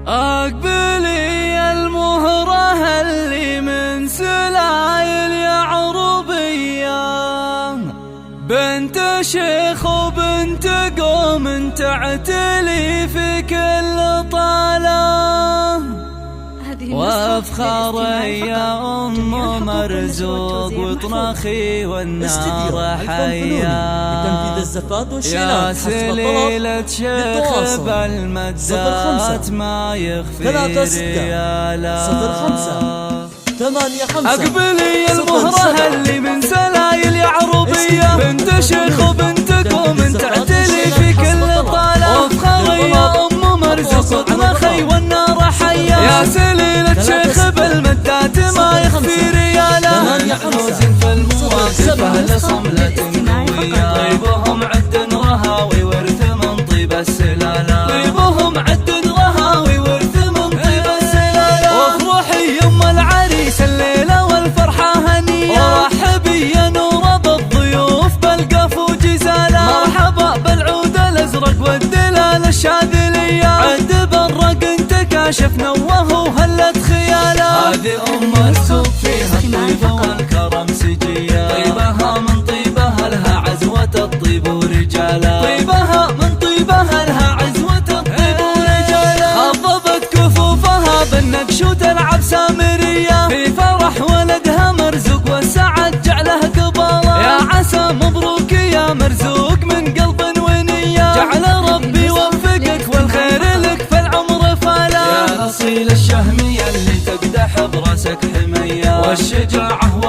أقبلي المهرة اللي من سلايل يعربية، بنت شيخ وبنت قوم تعتلي في كل طالة، وافخر يا أم مرزوق وطنخي والنار حيا، يا سليلة شيخ بالمدات ما يخفي ريالا. أقبلي المهرة اللي من سلايل يعربية، بنت شيخ وبنت قوم تعتلي في كل طالة، وافخر يا أم مرزوق وطنخي والنار حيا، يا سليلة شيخ بالمدات ما يخفي ريالا. محروز في المواقف أهل صملة قوية، طيبهم عد رهاوي ورث من طيب السلالة، طيبهم عد رهاوي ورث من طيب السلالة. وافرحي يم العريس الليلة والفرحة هنية، ورحبي يا نور بالضيوف بالقف وجزالة، مرحبا بالعود الأزرق والدلال الشاذلية، عد برق انت كاشف نوه وهلت خياله. هذه أم السوق فيها الطيب والكرم سجية، طيبها من طيبها لها عزوة الطيب ورجاله، طيبها من طيبها لها عزوة الطيب ورجاله. خضبت كفوفها بالنقش وتلعب سامرية، في فرح ولدها مرزوق والسعد جعله قباله، يا عسى مبروك يا مرزوق من قلب ونية، جعل ربي يوفقك والخير لك في العمر فالا. يا أصيل الشهمية اللي تقدح براسك حمية، والشجاعة